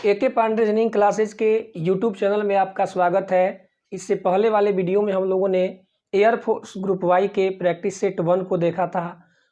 एके Pandey reasoning classes के YouTube channel में आपका स्वागत है। इससे पहले वाले वीडियो में हम लोगों ने एयरफोर्स ग्रुप वाई के प्रैक्टिस सेट 1 को देखा था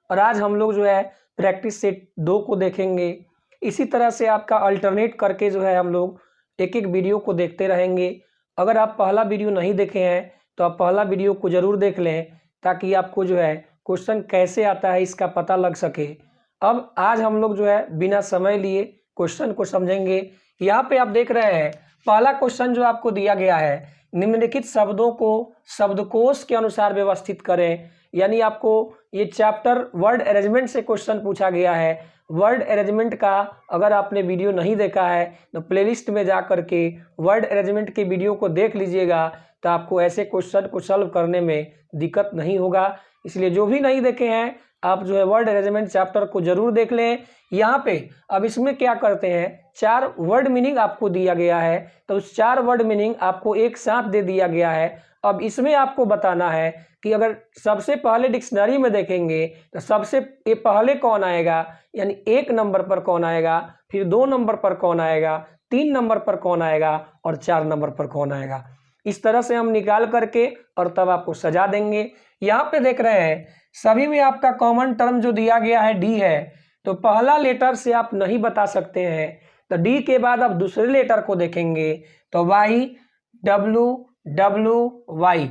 और आज हम लोग जो है प्रैक्टिस सेट 2 को देखेंगे। इसी तरह से आपका अल्टरनेट करके जो है हम लोग एक एक वीडियो को देखते रहेंगे। अगर आप पहला वीडियो नहीं देखे हैं तो आप पहला वीडियो को ज़रूर देख लें ताकि आपको जो है क्वेश्चन कैसे आता है इसका पता लग सके। अब आज हम लोग जो है बिना समय लिए क्वेश्चन को समझेंगे। यहाँ पे आप देख रहे हैं पहला क्वेश्चन जो आपको दिया गया है, निम्नलिखित शब्दों को शब्दकोश के अनुसार व्यवस्थित करें। यानी आपको ये चैप्टर वर्ड अरेंजमेंट से क्वेश्चन पूछा गया है। वर्ड अरेंजमेंट का अगर आपने वीडियो नहीं देखा है तो प्लेलिस्ट में जा करके वर्ड अरेंजमेंट के वीडियो को देख लीजिएगा, तो आपको ऐसे क्वेश्चन को सॉल्व करने में दिक्कत नहीं होगा। इसलिए जो भी नहीं देखे हैं आप जो है वर्ड अरेंजमेंट चैप्टर को जरूर देख लें। यहाँ पे अब इसमें क्या करते हैं, 4 वर्ड मीनिंग आपको दिया गया है, तो उस 4 वर्ड मीनिंग आपको एक साथ दे दिया गया है। अब इसमें आपको बताना है कि अगर सबसे पहले डिक्शनरी में देखेंगे तो सबसे पहले कौन आएगा, यानी 1 नंबर पर कौन आएगा, फिर 2 नंबर पर कौन आएगा, 3 नंबर पर कौन आएगा और 4 नंबर पर कौन आएगा। इस तरह से हम निकाल करके और तब आपको सजा देंगे। यहाँ पे देख रहे हैं सभी में आपका कॉमन टर्म जो दिया गया है डी है, तो पहला लेटर से आप नहीं बता सकते हैं, तो डी के बाद आप दूसरे लेटर को देखेंगे तो वाई डब्लू डब्लू वाई।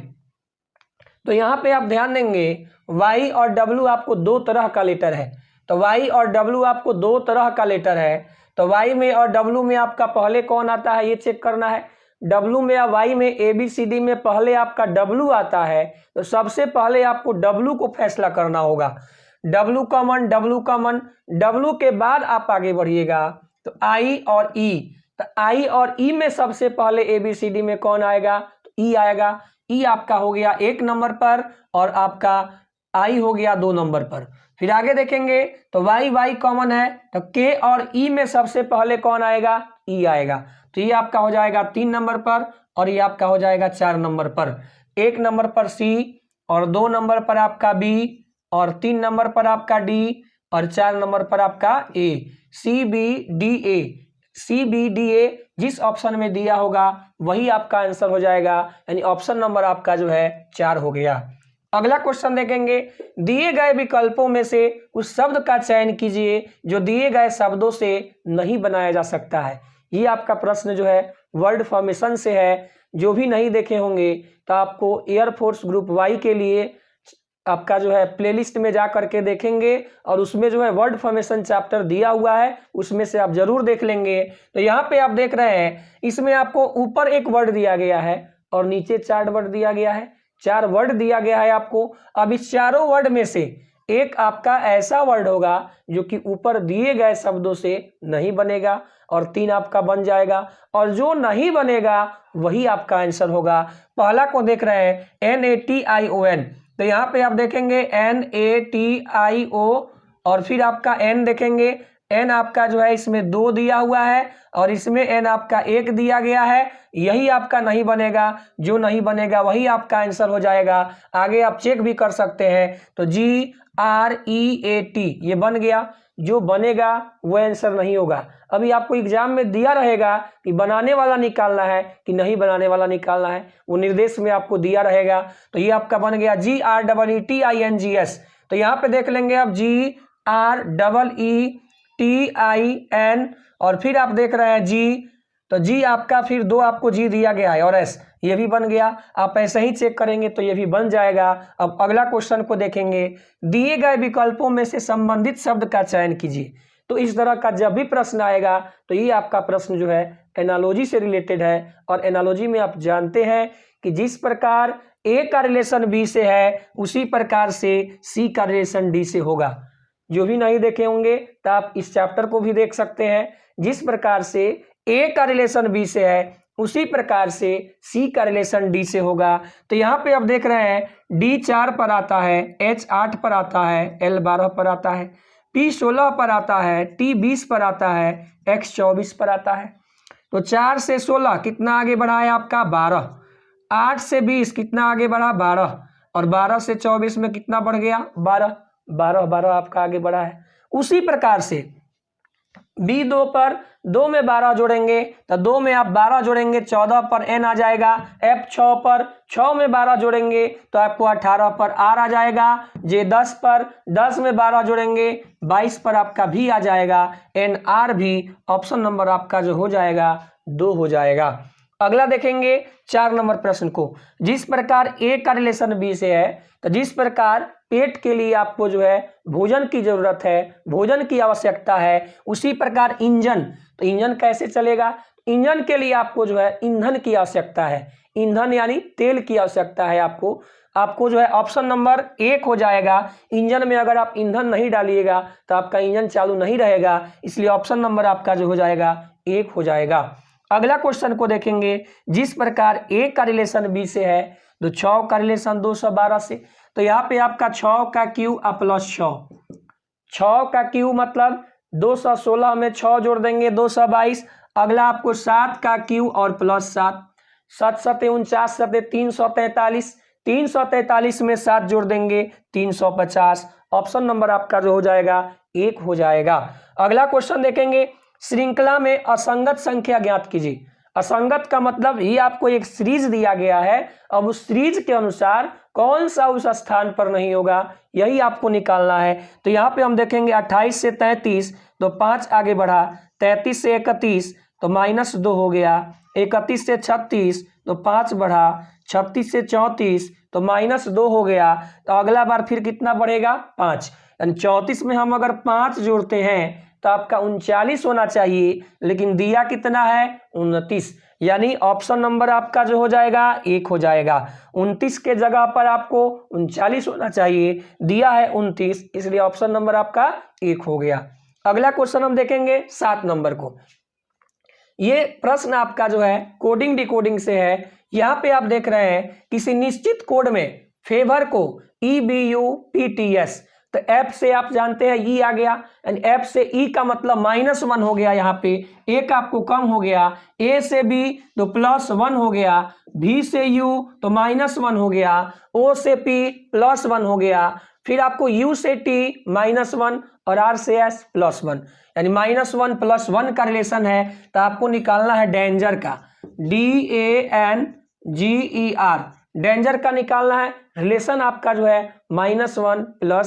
तो यहाँ पे आप ध्यान देंगे वाई और डब्लू आपको 2 तरह का लेटर है, तो वाई और डब्लू आपको 2 तरह का लेटर है। तो वाई में और डब्लू में आपका पहले कौन आता है ये चेक करना है। डब्लू में या वाई में ABCD में पहले आपका डब्लू आता है, तो सबसे पहले आपको डब्लू को फैसला करना होगा। डब्लू कॉमन, डब्लू के बाद आप आगे बढ़िएगा तो आई और ई। तो आई और ई में सबसे पहले ABCD में कौन आएगा, तो ई आएगा। ई आपका हो गया 1 नंबर पर और आपका आई हो गया 2 नंबर पर। फिर आगे देखेंगे तो वाई कॉमन है, तो के और ई में सबसे पहले कौन आएगा, ई आएगा। तो ये आपका हो जाएगा 3 नंबर पर और ये आपका हो जाएगा 4 नंबर पर। 1 नंबर पर सी और 2 नंबर पर आपका बी और 3 नंबर पर आपका डी और 4 नंबर पर आपका ए। CBDA जिस ऑप्शन में दिया होगा वही आपका आंसर हो जाएगा, यानी ऑप्शन नंबर आपका जो है 4 हो गया। अगला क्वेश्चन देखेंगे, दिए गए विकल्पों में से उस शब्द का चयन कीजिए जो दिए गए शब्दों से नहीं बनाया जा सकता है। ये आपका प्रश्न जो है वर्ड फॉर्मेशन से है। जो भी नहीं देखे होंगे तो आपको एयरफोर्स ग्रुप वाई के लिए आपका जो है प्लेलिस्ट में जा करके देखेंगे और उसमें जो है वर्ड फॉर्मेशन चैप्टर दिया हुआ है, उसमें से आप जरूर देख लेंगे। तो यहाँ पे आप देख रहे हैं इसमें आपको ऊपर एक वर्ड दिया गया है और नीचे 4 वर्ड दिया गया है। 4 वर्ड दिया गया है आपको। अब इस चारों वर्ड में से एक आपका ऐसा वर्ड होगा जो कि ऊपर दिए गए शब्दों से नहीं बनेगा और 3 आपका बन जाएगा, और जो नहीं बनेगा वही आपका आंसर होगा। पहला को देख रहे हैं NATION, तो यहाँ पे आप देखेंगे NATIO और फिर आपका N देखेंगे। N आपका जो है इसमें 2 दिया हुआ है और इसमें N आपका 1 दिया गया है, यही आपका नहीं बनेगा। जो नहीं बनेगा वही आपका आंसर हो जाएगा। आगे आप चेक भी कर सकते हैं, तो GREAT ये बन गया। जो बनेगा वो आंसर नहीं होगा। अभी आपको एग्जाम में दिया रहेगा कि बनाने वाला निकालना है कि नहीं बनाने वाला निकालना है, वो निर्देश में आपको दिया रहेगा। तो ये आपका बन गया GREETINGS। तो यहाँ पे देख लेंगे आप GREETIN और फिर आप देख रहे हैं जी, तो जी आपका फिर 2 आपको जी दिया गया है और एस ये भी बन गया। आप ऐसे ही चेक करेंगे तो ये भी बन जाएगा। अब अगला क्वेश्चन को देखेंगे, दिए गए विकल्पों में से संबंधित शब्द का चयन कीजिए। तो इस तरह का जब भी प्रश्न आएगा तो ये आपका प्रश्न जो है एनालॉजी से रिलेटेड है, और एनालॉजी में आप जानते हैं कि जिस प्रकार ए का रिलेशन बी से है उसी प्रकार से सी का रिलेशन डी से होगा। जो भी नहीं देखे होंगे तो आप इस चैप्टर को भी देख सकते हैं। जिस प्रकार से ए का रिलेशन बी से है उसी प्रकार से सी का रिलेशन डी से होगा। तो यहाँ पे आप देख रहे हैं D 4 पर आता है, H 8 पर आता है, L 12 पर आता है, P 16 पर आता है, T 20 पर आता है, X 24 पर आता है। तो 4 से 16 कितना आगे बढ़ा है आपका 12, 8 से 20 कितना आगे बढ़ा 12 और 12 से 24 में कितना बढ़ गया 12 आपका आगे बढ़ा है। उसी प्रकार से बी 2 पर 2 में 12 जोड़ेंगे तो 2 में आप 12 जोड़ेंगे 14 पर एन आ जाएगा। एफ 6 पर 6 में 12 जोड़ेंगे तो आपको 18 पर आर आ जाएगा। जे 10 पर 10 में 12 जोड़ेंगे 22 पर आपका भी आ जाएगा। एन आर भी ऑप्शन नंबर आपका जो हो जाएगा 2 हो जाएगा। अगला देखेंगे 4 नंबर प्रश्न को। जिस प्रकार ए का रिलेशन बी से है तो जिस प्रकार पेट के लिए आपको जो है भोजन की जरूरत है, भोजन की आवश्यकता है, उसी प्रकार इंजन, तो इंजन कैसे चलेगा? इंजन के लिए आपको जो है ईंधन की आवश्यकता है, ईंधन यानी तेल की आवश्यकता है। आपको जो है ऑप्शन नंबर 1 हो जाएगा। इंजन में अगर आप ईंधन नहीं डालिएगा तो आपका इंजन चालू नहीं रहेगा, इसलिए ऑप्शन नंबर आपका जो हो जाएगा 1 हो जाएगा। अगला क्वेश्चन को देखेंगे। जिस प्रकार ए का रिलेशन बी से है तो 6 का रिलेशन 212 से, तो यहाँ पे आपका 6 का क्यू प्लस 6 का क्यू मतलब 216 में 6 जोड़ देंगे 222। अगला आपको 7 का क्यू और प्लस 7, 7 सते 49 सते 343, 343 में 7 जोड़ देंगे 350। ऑप्शन नंबर आपका जो हो जाएगा 1 हो जाएगा। अगला क्वेश्चन देखेंगे। श्रृंखला में असंगत संख्या ज्ञात कीजिए। असंगत का मतलब ये आपको एक सीरीज दिया गया है, अब उस सीरीज के अनुसार कौन सा उस स्थान पर नहीं होगा यही आपको निकालना है। तो यहाँ पे हम देखेंगे 28 से 33 तो 5 आगे बढ़ा, 33 से 31 तो -2 हो गया, 31 से 36 तो 5 बढ़ा, 36 से 34 तो -2 हो गया। तो अगला बार फिर कितना बढ़ेगा? 5, यानी 34 में हम अगर 5 जोड़ते हैं तो आपका 39 होना चाहिए, लेकिन दिया कितना है? 29, यानी ऑप्शन नंबर आपका जो हो जाएगा 1 हो जाएगा। 29 के जगह पर आपको 39 होना चाहिए, दिया है 29, इसलिए ऑप्शन नंबर आपका 1 हो गया। अगला क्वेश्चन हम देखेंगे 7 नंबर को। ये प्रश्न आपका जो है कोडिंग डिकोडिंग से है। यहाँ पे आप देख रहे हैं किसी निश्चित कोड में फेवर को EBUPTS, तो एफ से आप जानते हैं ई आ गया, एंड एफ से ई का मतलब -1 हो गया। यहाँ पे ए का आपको कम हो गया, ए से बी तो +1 हो गया, भी से यू तो -1 हो गया, ओ से पी +1 हो गया, फिर आपको यू से टी -1 और आर से एस +1, यानी -1 + 1 का रिलेशन है। तो आपको निकालना है डेंजर का, DANGER, डेंजर का निकालना है। रिलेशन आपका जो है -1 +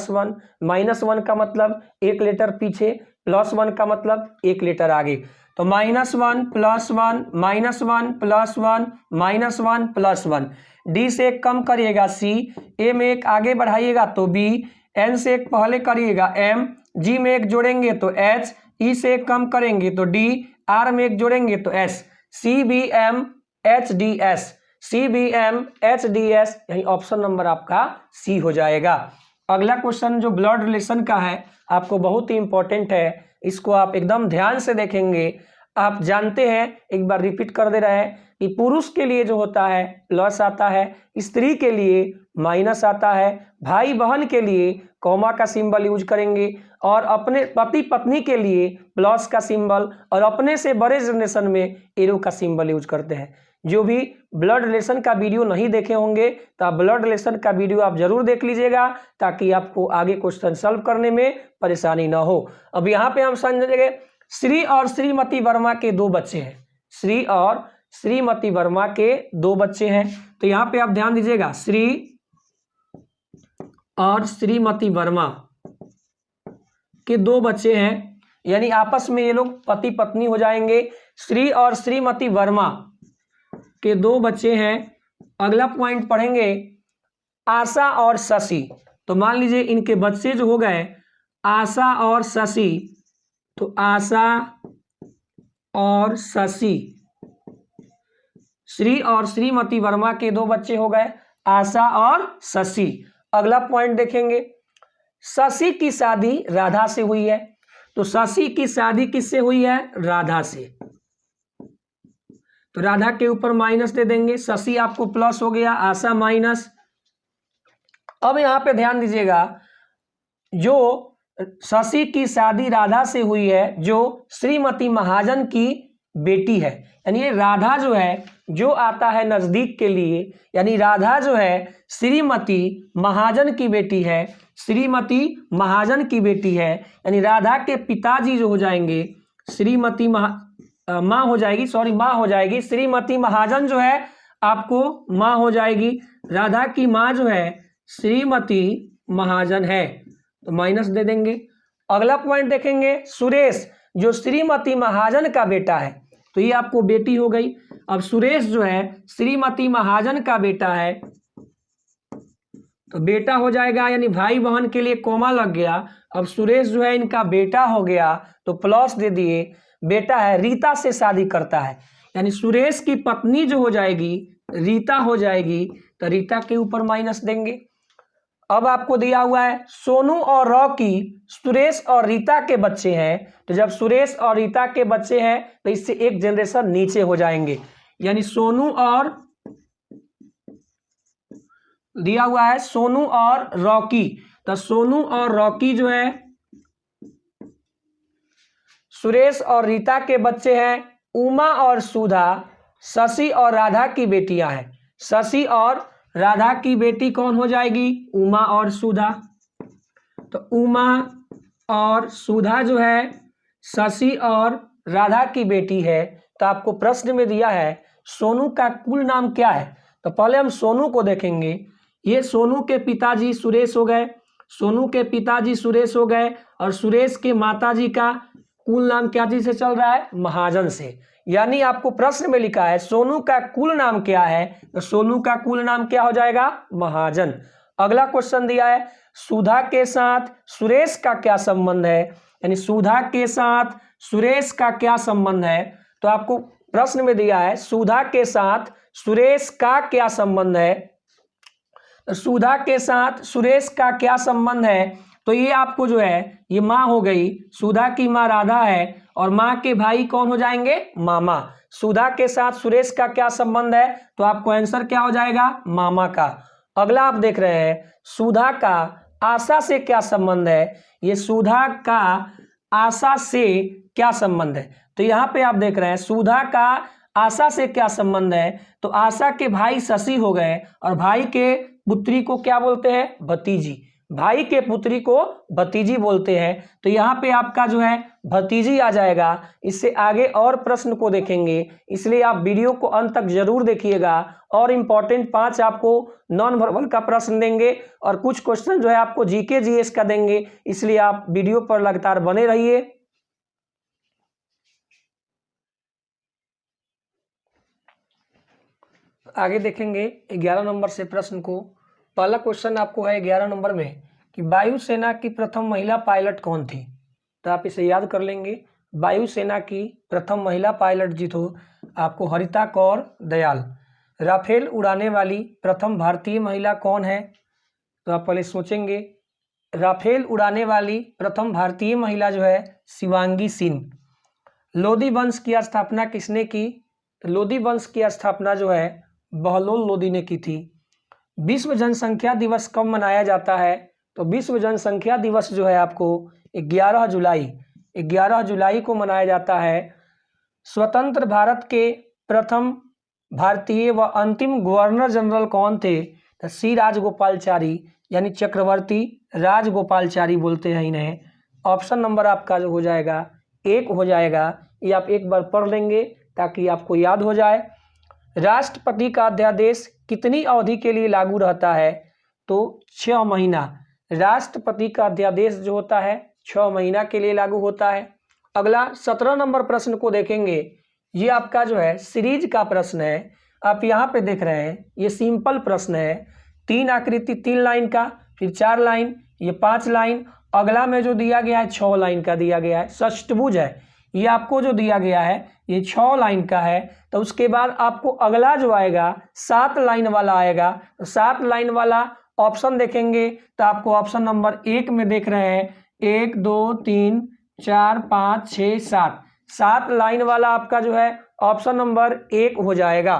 1, -1 का मतलब 1 लेटर पीछे, +1 का मतलब 1 लेटर आगे, तो -1 + 1 -1 + 1 -1 + 1। डी से एक कम करिएगा सी, ए में एक आगे बढ़ाइएगा तो बी, एन से एक पहले करिएगा एम, जी में एक जोड़ेंगे तो एच, ई से एक कम करेंगे तो डी, आर में एक जोड़ेंगे तो एस, CBMHDS, CBMHDS, यही ऑप्शन नंबर आपका सी हो जाएगा। अगला क्वेश्चन जो ब्लड रिलेशन का है आपको बहुत ही इंपॉर्टेंट है, इसको आप एकदम ध्यान से देखेंगे। आप जानते हैं, एक बार रिपीट कर दे रहे हैं कि पुरुष के लिए जो होता है प्लस आता है, स्त्री के लिए माइनस आता है, भाई बहन के लिए कॉमा का सिंबल यूज करेंगे, और अपने पति पत्नी के लिए प्लस का सिंबल, और अपने से बड़े जनरेशन में एरो का सिंबल यूज करते हैं। जो भी ब्लड रिलेशन का वीडियो नहीं देखे होंगे तो आप ब्लड रिलेशन का वीडियो आप जरूर देख लीजिएगा, ताकि आपको आगे क्वेश्चन सॉल्व करने में परेशानी ना हो। अब यहाँ पे हम समझेंगे श्री और श्रीमती वर्मा के 2 बच्चे हैं, श्री और श्रीमती वर्मा के 2 बच्चे हैं। तो यहाँ पे आप ध्यान दीजिएगा, श्री और श्रीमती वर्मा के 2 बच्चे हैं, यानी आपस में ये लोग पति पत्नी हो जाएंगे। श्री और श्रीमती वर्मा के 2 बच्चे हैं। अगला पॉइंट पढ़ेंगे आशा और शशि। तो मान लीजिए इनके बच्चे जो हो गए आशा और शशि, तो आशा और शशि, श्री और श्रीमती वर्मा के 2 बच्चे हो गए आशा और शशि। अगला पॉइंट देखेंगे, शशि की शादी राधा से हुई है। तो शशि की शादी किससे हुई है? राधा से, तो राधा के ऊपर माइनस दे देंगे, शशि आपको प्लस हो गया, आशा माइनस। अब यहाँ पे ध्यान दीजिएगा, जो शशि की शादी राधा से हुई है जो श्रीमती महाजन की बेटी है, यानी ये राधा जो है जो आता है नजदीक के लिए, यानी राधा जो है श्रीमती महाजन की बेटी है, श्रीमती महाजन की बेटी है, यानी राधा के पिताजी जो हो जाएंगे श्रीमती माँ हो जाएगी, सॉरी माँ हो जाएगी। श्रीमती महाजन जो है आपको माँ हो जाएगी। राधा की माँ जो है श्रीमती महाजन है, तो माइनस दे देंगे। अगला पॉइंट देखेंगे, सुरेश जो श्रीमती महाजन का बेटा है, तो ये आपको बेटी हो गई। अब सुरेश जो है श्रीमती महाजन का बेटा है, तो बेटा हो जाएगा, यानी भाई बहन के लिए कोमा लग गया। अब सुरेश जो है इनका बेटा हो गया, तो प्लस दे दिए। बेटा है, रीता से शादी करता है, यानी सुरेश की पत्नी जो हो जाएगी रीता हो जाएगी, तो रीता के ऊपर माइनस देंगे। अब आपको दिया हुआ है सोनू और रॉकी सुरेश और रीता के बच्चे हैं, तो जब सुरेश और रीता के बच्चे हैं तो इससे एक जनरेशन नीचे हो जाएंगे, यानी सोनू और दिया हुआ है सोनू और रॉकी, तो सोनू और रॉकी जो है सुरेश और रीता के बच्चे हैं। उमा और सुधा शशि और राधा की बेटियां हैं। शशि और राधा की बेटी कौन हो जाएगी? उमा और सुधा। तो उमा और सुधा जो है शशि और राधा की बेटी है। तो आपको प्रश्न में दिया है सोनू का कुल नाम क्या है, तो पहले हम सोनू को देखेंगे। ये सोनू के पिताजी सुरेश हो गए, सोनू के पिताजी सुरेश हो गए, और सुरेश के माताजी का कुल नाम क्या चीज से चल रहा है? महाजन से। यानी आपको प्रश्न में लिखा है सोनू का कुल नाम क्या है, तो सोनू का कुल नाम क्या हो जाएगा? महाजन। अगला क्वेश्चन दिया है सुधा के साथ सुरेश का क्या संबंध है, यानी सुधा के साथ सुरेश का क्या संबंध है। तो आपको प्रश्न में दिया है सुधा के साथ सुरेश का क्या संबंध है, तो सुधा के साथ सुरेश का क्या संबंध है, तो ये आपको जो है ये माँ हो गई। सुधा की माँ राधा है, और माँ के भाई कौन हो जाएंगे? मामा। सुधा के साथ सुरेश का क्या संबंध है, तो आपको आंसर क्या हो जाएगा? मामा का। अगला आप देख रहे हैं सुधा का आशा से क्या संबंध है। ये सुधा का आशा से क्या संबंध है, तो यहाँ पे आप देख रहे हैं सुधा का आशा से क्या संबंध है, तो आशा के भाई शशि हो गए, और भाई के पुत्री को क्या बोलते हैं? भतीजी। भाई के पुत्री को भतीजी बोलते हैं, तो यहाँ पे आपका जो है भतीजी आ जाएगा। इससे आगे और प्रश्न को देखेंगे, इसलिए आप वीडियो को अंत तक जरूर देखिएगा। और इम्पोर्टेंट 5 आपको नॉन वर्बल का प्रश्न देंगे, और कुछ क्वेश्चन जो है आपको जीके जीएस का देंगे, इसलिए आप वीडियो पर लगातार बने रहिए। आगे देखेंगे 11 नंबर से प्रश्न को। पहला क्वेश्चन आपको है 11 नंबर में कि वायुसेना की प्रथम महिला पायलट कौन थी, तो आप इसे याद कर लेंगे। वायुसेना की प्रथम महिला पायलट जी तो आपको हरिता कौर दयाल। राफेल उड़ाने वाली प्रथम भारतीय महिला कौन है, तो आप पहले सोचेंगे। राफेल उड़ाने वाली प्रथम भारतीय महिला जो है शिवांगी सिंह। लोदी वंश की स्थापना किसने की, तो लोदी वंश की स्थापना जो है बहलोल लोदी ने की थी। विश्व जनसंख्या दिवस कब मनाया जाता है, तो विश्व जनसंख्या दिवस जो है आपको 11 जुलाई को मनाया जाता है। स्वतंत्र भारत के प्रथम भारतीय व अंतिम गवर्नर जनरल कौन थे, तो सी राजगोपालचारी, यानी चक्रवर्ती राजगोपालचारी बोलते हैं इन्हें। ऑप्शन नंबर आपका जो हो जाएगा 1 हो जाएगा। ये आप एक बार पढ़ लेंगे ताकि आपको याद हो जाए। राष्ट्रपति का अध्यादेश कितनी अवधि के लिए लागू रहता है, तो 6 महीना। राष्ट्रपति का अध्यादेश जो होता है 6 महीना के लिए लागू होता है। अगला 17 नंबर प्रश्न को देखेंगे। ये आपका जो है सीरीज का प्रश्न है। आप यहाँ पे देख रहे हैं ये सिंपल प्रश्न है। 3 आकृति 3 लाइन का, फिर 4 लाइन, ये 5 लाइन। अगला में जो दिया गया है 6 लाइन का दिया गया है। षष्टभुज है, ये आपको जो दिया गया है ये 6 लाइन का है। तो उसके बाद आपको अगला जो आएगा 7 लाइन वाला आएगा। तो 7 लाइन वाला ऑप्शन देखेंगे तो आपको ऑप्शन नंबर 1 में देख रहे हैं 1 2 3 4 5 6 7, 7 लाइन वाला आपका जो है ऑप्शन नंबर 1 हो जाएगा।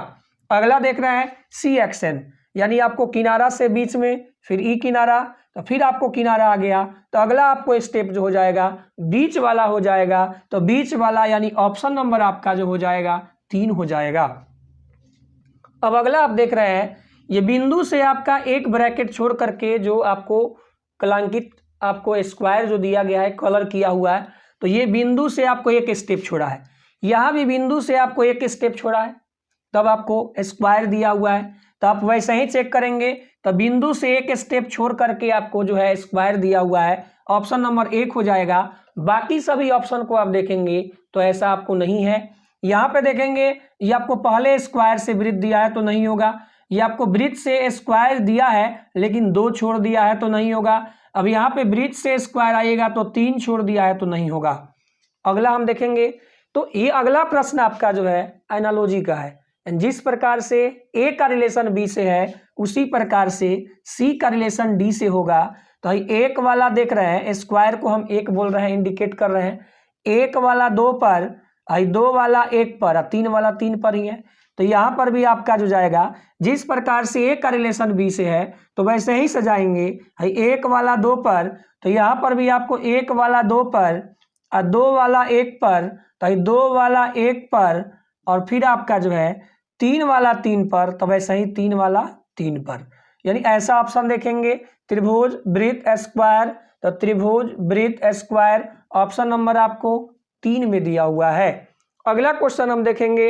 अगला देख रहे हैं सी एक्शन, यानी आपको किनारा से बीच में, फिर ई किनारा, तो फिर आपको किनारा आ गया। तो अगला आपको स्टेप जो हो जाएगा बीच वाला हो जाएगा। तो बीच वाला यानी ऑप्शन नंबर आपका जो हो जाएगा 3 हो जाएगा। अब अगला आप देख रहे हैं ये बिंदु से आपका एक ब्रैकेट छोड़ करके जो आपको कलांकित आपको स्क्वायर जो दिया गया है कलर किया हुआ है, तो ये बिंदु से आपको एक स्टेप छोड़ा है, यहाँ भी बिंदु से आपको एक स्टेप छोड़ा है, तब आपको स्क्वायर दिया हुआ है। तो आप वैसे ही चेक करेंगे, तो बिंदु से एक स्टेप छोड़ करके आपको जो है स्क्वायर दिया हुआ है, ऑप्शन नंबर 1 हो जाएगा। बाकी सभी ऑप्शन को आप देखेंगे तो ऐसा आपको नहीं है। यहाँ पे देखेंगे ये आपको पहले स्क्वायर से वृत्त दिया है तो नहीं होगा, ये आपको वृत्त से स्क्वायर दिया है लेकिन 2 छोड़ दिया है तो नहीं होगा। अब यहाँ पे वृत्त से स्क्वायर आएगा तो 3 छोड़ दिया है तो नहीं होगा। अगला हम देखेंगे, तो ये अगला प्रश्न आपका जो है एनालॉजी का है। जिस प्रकार से ए का रिलेशन बी से है उसी प्रकार से सी का रिलेशन डी से होगा। तो एक वाला देख रहे हैं, स्क्वायर को हम एक बोल रहे हैं, इंडिकेट कर रहे हैं। एक वाला 2 पर, 2 वाला 1 पर, 3 वाला 3 पर ही है। तो यहाँ पर भी आपका जो जाएगा, जिस प्रकार से ए का रिलेशन बी से है तो वैसे ही सजाएंगे। एक वाला 2 पर, तो यहाँ पर भी आपको एक वाला 2 पर और 2 वाला 1 पर, तो 2 वाला 1 पर और फिर आपका जो है 3 वाला 3 पर, तो वैसे ही 3 वाला 3 पर। यानी ऐसा ऑप्शन देखेंगे, त्रिभुज वृत्त स्क्वायर, तो त्रिभुज वृत्त स्क्वायर ऑप्शन नंबर आपको 3 में दिया हुआ है। अगला क्वेश्चन हम देखेंगे,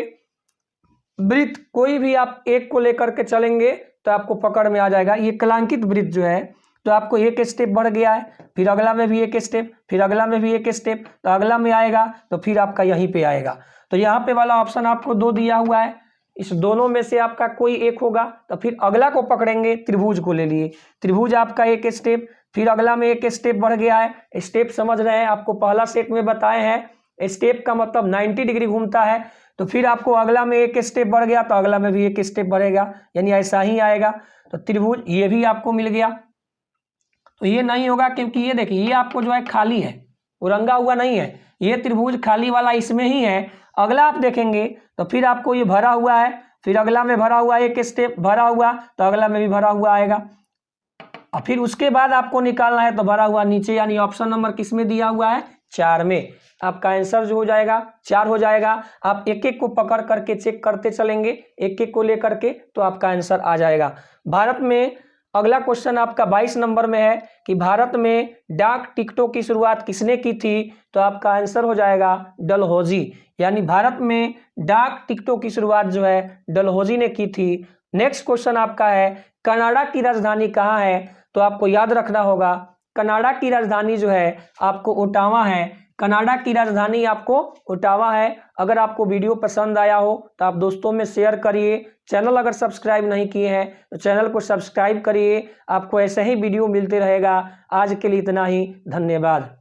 वृत्त कोई भी आप एक को लेकर के चलेंगे तो आपको पकड़ में आ जाएगा। ये कलांकित वृत्त जो है तो आपको एक स्टेप बढ़ गया है, फिर अगला में भी एक स्टेप, फिर अगला में भी एक स्टेप, तो अगला में आएगा तो फिर आपका यहीं पे आएगा। तो यहाँ पे वाला ऑप्शन आपको 2 दिया हुआ है, इस दोनों में से आपका कोई एक होगा। तो फिर अगला को पकड़ेंगे, त्रिभुज को ले लिए, त्रिभुज आपका एक स्टेप, फिर अगला में एक स्टेप बढ़ गया है। स्टेप समझ रहे हैं, आपको पहला सेट में बताए हैं, स्टेप का मतलब 90 डिग्री घूमता है। तो फिर आपको अगला में एक स्टेप बढ़ गया तो अगला में भी एक स्टेप बढ़ेगा, यानी ऐसा ही आएगा। तो त्रिभुज ये भी आपको मिल गया। तो ये नहीं होगा क्योंकि ये देखिए ये आपको जो है खाली है, वो रंगा हुआ नहीं है, ये त्रिभुज खाली वाला इसमें ही है। अगला आप देखेंगे तो फिर आपको ये भरा हुआ है, फिर अगला में भरा हुआ, एक स्टेप भरा हुआ तो अगला में भी भरा हुआ आएगा। और फिर उसके बाद आपको निकालना है तो भरा हुआ नीचे, यानी ऑप्शन नंबर किस में दिया हुआ है, 4 में। आपका आंसर जो हो जाएगा 4 हो जाएगा। आप एक एक को पकड़ करके चेक करते चलेंगे, एक एक को लेकर के, तो आपका आंसर आ जाएगा। भारत में अगला क्वेश्चन आपका 22 नंबर में है कि भारत में डाक टिकटों की शुरुआत किसने की थी, तो आपका आंसर हो जाएगा डलहौजी। यानी भारत में डाक टिकटों की शुरुआत जो है डलहौजी ने की थी। नेक्स्ट क्वेश्चन आपका है, कनाडा की राजधानी कहाँ है, तो आपको याद रखना होगा कनाडा की राजधानी जो है आपको ओटावा है। कनाडा की राजधानी आपको ओटावा है। अगर आपको वीडियो पसंद आया हो तो आप दोस्तों में शेयर करिए। चैनल अगर सब्सक्राइब नहीं किए हैं तो चैनल को सब्सक्राइब करिए, आपको ऐसे ही वीडियो मिलते रहेगा। आज के लिए इतना ही, धन्यवाद।